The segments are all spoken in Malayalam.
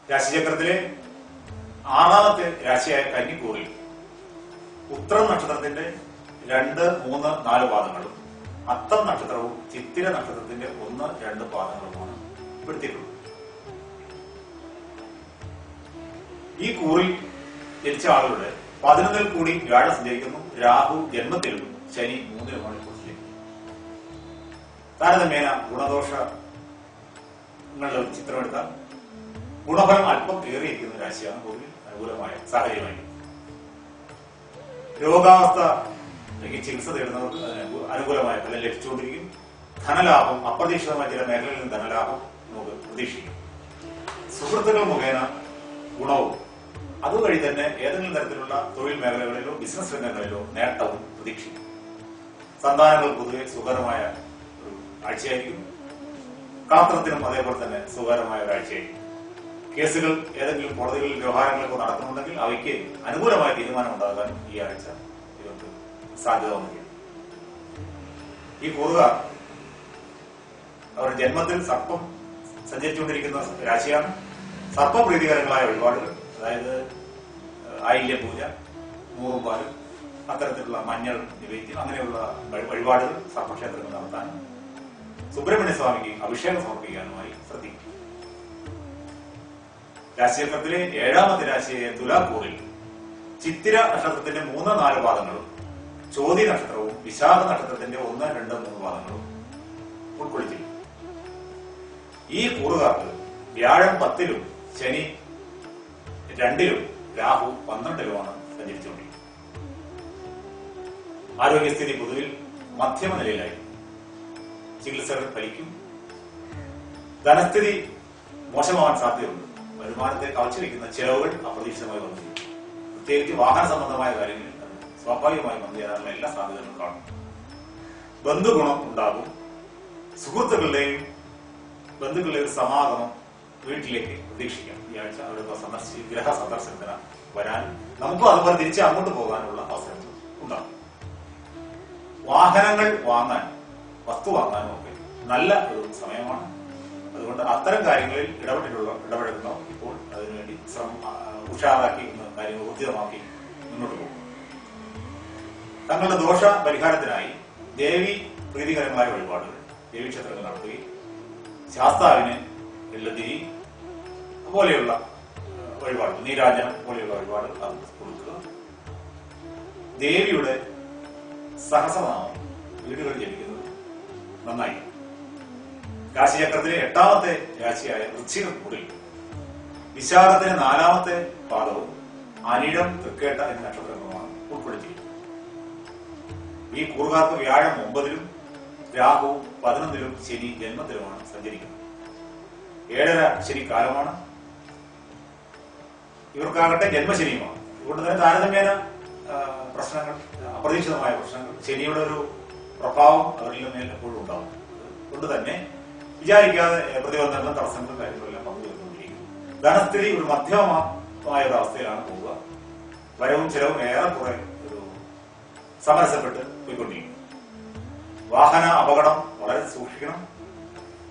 രാശിചക്രത്തിലെ ആറാമത്തെ രാശിയായ കന്നിക്കൂറിൽ ഉത്രം നക്ഷത്രത്തിന്റെ 2, 3, 4 പാദങ്ങളും അത്തം നക്ഷത്രവും ചിത്തിര നക്ഷത്രത്തിന്റെ 1, 2 പാദങ്ങളുമാണ് പെടുത്തിയിട്ടുള്ളത്. ഈ കൂറിൽ ജനിച്ച ആളുകളുടെ 11-ൽ കൂടി വ്യാഴം സഞ്ചരിക്കുന്നു. രാഹു ജന്മത്തിലും ശനി 3-ലുമാണ് ഇപ്പോൾ സഞ്ചരിക്കുന്നത്. താരതമ്യേന ഗുണദോഷങ്ങളുടെ ചിത്രമെടുത്താൽ ഗുണഫലം അല്പം ഏറിയിരിക്കുന്ന രാശിയാണ് പൊതുവിൽ അനുകൂലമായ സാഹചര്യമായി. രോഗാവസ്ഥ ചികിത്സ തേടുന്നവർക്ക് അതിന് അനുകൂലമായ ഫലം ലഭിച്ചുകൊണ്ടിരിക്കും. ധനലാഭം, അപ്രതീക്ഷിതമായ ചില മേഖലകളിൽ നിന്ന് ധനലാഭം നമുക്ക് പ്രതീക്ഷിക്കും. സുഹൃത്തുക്കൾ മുഖേന ഗുണവും അതുവഴി തന്നെ ഏതെങ്കിലും തരത്തിലുള്ള തൊഴിൽ മേഖലകളിലോ ബിസിനസ് രംഗങ്ങളിലോ നേട്ടവും പ്രതീക്ഷിക്കും. സന്താനങ്ങൾ പൊതുവെ സുഖകരമായ ഒരു ആഴ്ചയായിരിക്കും. കളത്രത്തിനും അതേപോലെ തന്നെ സുഖകരമായ ഒരാഴ്ചയായിരിക്കും. കേസുകൾ ഏതെങ്കിലും കോടതികളിൽ വ്യവഹാരങ്ങളൊക്കെ നടക്കുന്നുണ്ടെങ്കിൽ അവയ്ക്ക് അനുകൂലമായ തീരുമാനം ഉണ്ടാകാൻ ഈ ആഴ്ച ഇവർക്ക് സാധ്യത വന്നിരിക്കും. ഈ കൂറുകാർ അവരുടെ ജന്മത്തിൽ സർപ്പം സഞ്ചരിച്ചുകൊണ്ടിരിക്കുന്ന രാശിയാണ്. സർപ്പപ്രീതികരങ്ങളായ വഴിപാടുകൾ, അതായത് ആയില്യ പൂജ, മൂറുപാല്, അത്തരത്തിലുള്ള മഞ്ഞൾ നിവേദ്യം, അങ്ങനെയുള്ള വഴിപാടുകൾ സർപ്പക്ഷേത്രങ്ങൾ നടത്താനും സുബ്രഹ്മണ്യ സ്വാമിക്ക് അഭിഷേകം സമർപ്പിക്കാനുമായി ശ്രദ്ധിക്കും. രാശിചക്രത്തിലെ 7ാമത്തെ രാശിയായ തുലാക്കൂറിൽ ചിത്തിര നക്ഷത്രത്തിന്റെ 3, 4 പാദങ്ങളും ചോതി നക്ഷത്രവും വിശാഖ നക്ഷത്രത്തിന്റെ 1, 2, 3 പാദങ്ങളും ഉൾക്കൊള്ളിച്ചിരിക്കും. ഈ കൂറുകാർക്ക് വ്യാഴം 10-ലും ശനി 2-ലും രാഹു 12-ലുമാണ് സഞ്ചരിച്ചുകൊണ്ടിരിക്കുന്നത്. ആരോഗ്യസ്ഥിതി പൊതുവിൽ മധ്യമ നിലയിലായിരിക്കും. ചികിത്സകൾ ഫലിക്കും. ധനസ്ഥിതി മോശമാവാൻ സാധ്യതയുണ്ട്. വരുമാനത്തെ കവച്ചു ചെലവുകൾ അപ്രതീക്ഷിതമായി വന്നിരിക്കും. പ്രത്യേകിച്ച് വാഹന സംബന്ധമായ കാര്യങ്ങളിൽ സ്വാഭാവികമായി വന്നു ചേരാനുള്ള എല്ലാ സാധ്യതകളും കാണും. ബന്ധുഗുണം ഉണ്ടാകും. ബന്ധുക്കളുടെയും ഒരു സമാഗമം വീട്ടിലേക്ക് പ്രതീക്ഷിക്കാം. ഈ ആഴ്ച അവരുടെ ഗ്രഹ സന്ദർശനത്തിന് വരാൻ, നമുക്കും അതുപോലെ തിരിച്ച് അങ്ങോട്ട് പോകാനുള്ള അവസരങ്ങൾ ഉണ്ടാകും. വാഹനങ്ങൾ വാങ്ങാൻ, വസ്തു വാങ്ങാനും ഒക്കെ നല്ല ഒരു സമയമാണ്. അതുകൊണ്ട് അത്തരം കാര്യങ്ങളിൽ ഇടപെടുന്നവർ ഇപ്പോൾ അതിനുവേണ്ടി ഉഷാറാക്കി കാര്യങ്ങൾ ഊർജിതമാക്കി മുന്നോട്ട് പോകും. തങ്ങളുടെ ദോഷ പരിഹാരത്തിനായി ദേവി പ്രീതികരമായ വഴിപാടുകൾ, ദേവീക്ഷേത്രങ്ങൾ നടത്തുകയും ശാസ്താവിന് എല്ലതിരി പോലെയുള്ള വഴിപാടുകൾ, നീരാജനം പോലെയുള്ള വഴിപാടുകൾ കൊടുക്കുക. ദേവിയുടെ സഹസ്രനാമം വീടുകളിൽ ജപിക്കുന്നത് നന്നായി. രാശിചക്രത്തിലെ 8ാമത്തെ രാശിയായ വൃശ്ചികക്കൂറിൽ വിശാഖത്തിന് 4ാമത്തെ പാദവും അനിഴം, തൃക്കേട്ട എന്നീ നക്ഷത്രങ്ങളുമാണ് ഉൾപ്പെടുത്തിയിരിക്കുന്നത്. ഈ കൂറുകാർക്ക് വ്യാഴം 9-ലും രാഹു 11-ലും ശനി ജന്മത്തിലുമാണ് സഞ്ചരിക്കുന്നത്. 7.5 ശനി കാലമാണ്. ഇവർക്കാകട്ടെ ജന്മശനിയുമാണ്. അതുകൊണ്ട് തന്നെ താരതമ്യേന പ്രശ്നങ്ങൾ, അപ്രതീക്ഷിതമായ പ്രശ്നങ്ങൾ, ശനിയുടെ ഒരു പ്രഭാവം അവരിൽ മേൽ എപ്പോഴും ഉണ്ടാവും. അതുകൊണ്ട് തന്നെ വിചാരിക്കാതെ പ്രതിബന്ധങ്ങളും തടസ്സങ്ങളും കാര്യങ്ങളെല്ലാം പങ്കുവെന്നുകൊണ്ടിരിക്കും. ധനസ്ഥിതി ഒരു മധ്യമമായ ഒരു അവസ്ഥയിലാണ് പോവുക. വരവും ചെലവും ഏറെക്കുറെ ഒരു സമരസപ്പെട്ട് പോയിക്കൊണ്ടിരിക്കും. വാഹന അപകടം വളരെ സൂക്ഷിക്കണം.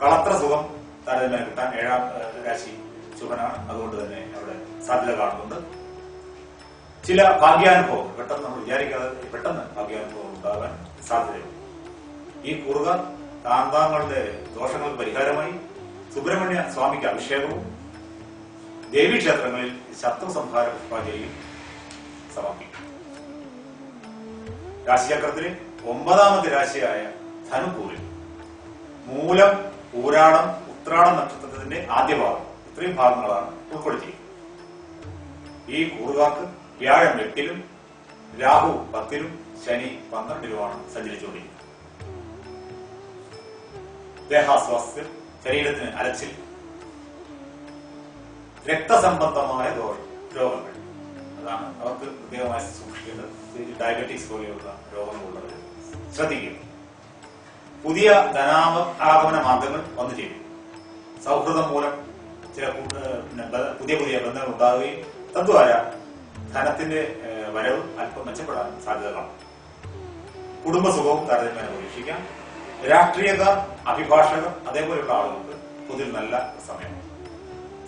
കളത്ര സുഖം താരതമ്യം കിട്ടാൻ 7ാം രാശി ശുഭനാണ്. അതുകൊണ്ട് തന്നെ അവിടെ സാധ്യത കാണുന്നുണ്ട്. ചില ഭാഗ്യാനുഭവം പെട്ടെന്ന് നമ്മൾ വിചാരിക്കാതെ പെട്ടെന്ന് ഭാഗ്യാനുഭവം ഉണ്ടാകാൻ സാധ്യതയുണ്ട്. ഈ കൂറുകാർ താന്താങ്ങളുടെ ദോഷങ്ങൾക്ക് പരിഹാരമായി സുബ്രഹ്മണ്യ സ്വാമിക്ക് അഭിഷേകവും ദേവീക്ഷേത്രങ്ങളിൽ ശത്രു സംഹാര പുഷ്പാഞ്ജലിയും സമർപ്പിക്കും. രാശിചക്രത്തിലെ 9ാമത്തെ രാശിയായ ധനുക്കൂറിൽ മൂലം, പൂരാടം, ഉത്രാടം നക്ഷത്രത്തിന്റെ ആദ്യ ഭാഗം, ഇത്രയും ഭാഗങ്ങളാണ് ഉൾക്കൊള്ളിച്ചിരിക്കുന്നത്. ഈ കൂറുകാർക്ക് വ്യാഴം 8-ലും രാഹു 10-ലും ശനി 12-ലുമാണ് സഞ്ചരിച്ചുകൊണ്ടിരിക്കുന്നത്. ദേഹാസ്വാസ്ഥ്യം, ശരീരത്തിന് അലച്ചിൽ, രക്തസംബന്ധമായ രോഗങ്ങൾ, അതാണ് അവർക്ക് പ്രത്യേകമായി സൂക്ഷിക്കേണ്ടത്. ഡയബറ്റീസ് പോലെയുള്ള രോഗങ്ങളുള്ളവർ ശ്രദ്ധിക്കുക. പുതിയ ധനാഗമന മാർഗങ്ങൾ വന്നു ചേരും. സൗഹൃദം മൂലം ചില പുതിയ ബന്ധങ്ങൾ ഉണ്ടാവുകയും തദ്വാര ധനത്തിന്റെ വരവ് അല്പം മെച്ചപ്പെടാൻ സാധ്യത കാണും. കുടുംബസുഖവും താരതമ്യേന പ്രതീക്ഷിക്കാം. രാഷ്ട്രീയക്കാർ, അഭിഭാഷകർ, അതേപോലെയുള്ള ആളുകൾക്ക് പൊതുവിൽ നല്ല സമയമാണ്.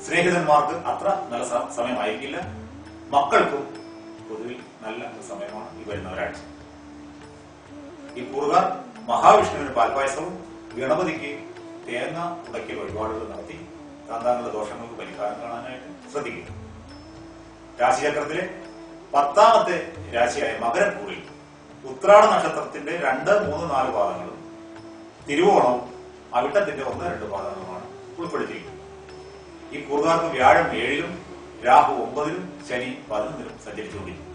സ്നേഹിതന്മാർക്ക് അത്ര നല്ല സമയമായിരിക്കില്ല. മക്കൾക്കും പൊതുവിൽ നല്ല സമയമാണ് ഈ വരുന്ന ഒരാഴ്ച. ഈ കൂറുകാർ മഹാവിഷ്ണുവിന് പാൽപായസവും ഗണപതിക്ക് തേങ്ങ ഉടക്കിയ വഴിപാടുകൾ നടത്തി താന്താങ്ങളുടെ ദോഷങ്ങൾക്ക് പരിഹാരം കാണാനായിട്ട് ശ്രദ്ധിക്കുക. രാശിചക്രത്തിലെ 10ാമത്തെ രാശിയായ മകരക്കൂറിൽ ഉത്രാട നക്ഷത്രത്തിന്റെ 2, 3, 4 പാദങ്ങളും തിരുവോണവും അവിട്ടത്തിന്റെ 1, 2 പാദങ്ങളുമാണ് ഉൾപ്പെടുത്തിയിരിക്കുന്നത്. ഈ കൂറുകാർക്ക് വ്യാഴം 7ലും രാഹു 9ലും ശനി 11ലും സഞ്ചരിച്ചുകൊണ്ടിരിക്കും.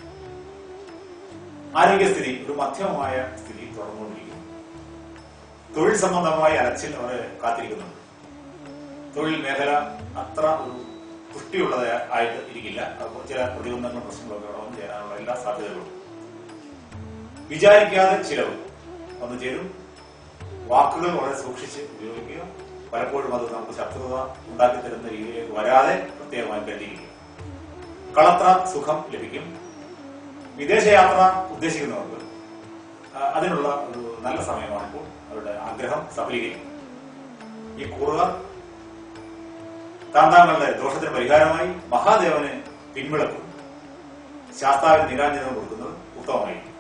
ആരോഗ്യസ്ഥിതി ഒരു മധ്യമമായ സ്ഥിതി തുടർന്നുകൊണ്ടിരിക്കുന്നു. തൊഴിൽ സംബന്ധമായ അലച്ചിൽ അവരെ കാത്തിരിക്കുന്നുണ്ട്. തൊഴിൽ മേഖല അത്ര ഒരു പുഷ്ടിയുള്ളതായിട്ട് ഇരിക്കില്ല. ചില പ്രതിബന്ധങ്ങളും പ്രശ്നങ്ങളൊക്കെ അവിടെ വന്നു ചേരാനുള്ള എല്ലാ സാധ്യതകളും. വിചാരിക്കാതെ ചിലവ് വന്നു ചേരും. വാക്കുകൾ വളരെ സൂക്ഷിച്ച് ഉപയോഗിക്കുക. പലപ്പോഴും അത് നമുക്ക് ശത്രുത ഉണ്ടാക്കി തരുന്ന രീതിയിലേക്ക് വരാതെ പ്രത്യേകമായി കരുതിയിരിക്കുക. കളത്ര സുഖം ലഭിക്കും. വിദേശയാത്ര ഉദ്ദേശിക്കുന്നവർക്ക് അതിനുള്ള ഒരു നല്ല സമയമാണിപ്പോൾ. അവരുടെ ആഗ്രഹം സഫലീകരിക്കും. ഈ കൂറുകാർ താന്താങ്ങളുടെ ദോഷത്തിന് പരിഹാരമായി മഹാദേവന് പിൻവിളക്കും ശാസ്താവിന് നീരാഞ്ജനം കൊടുക്കുന്നത് ഉത്തമമായിരിക്കും.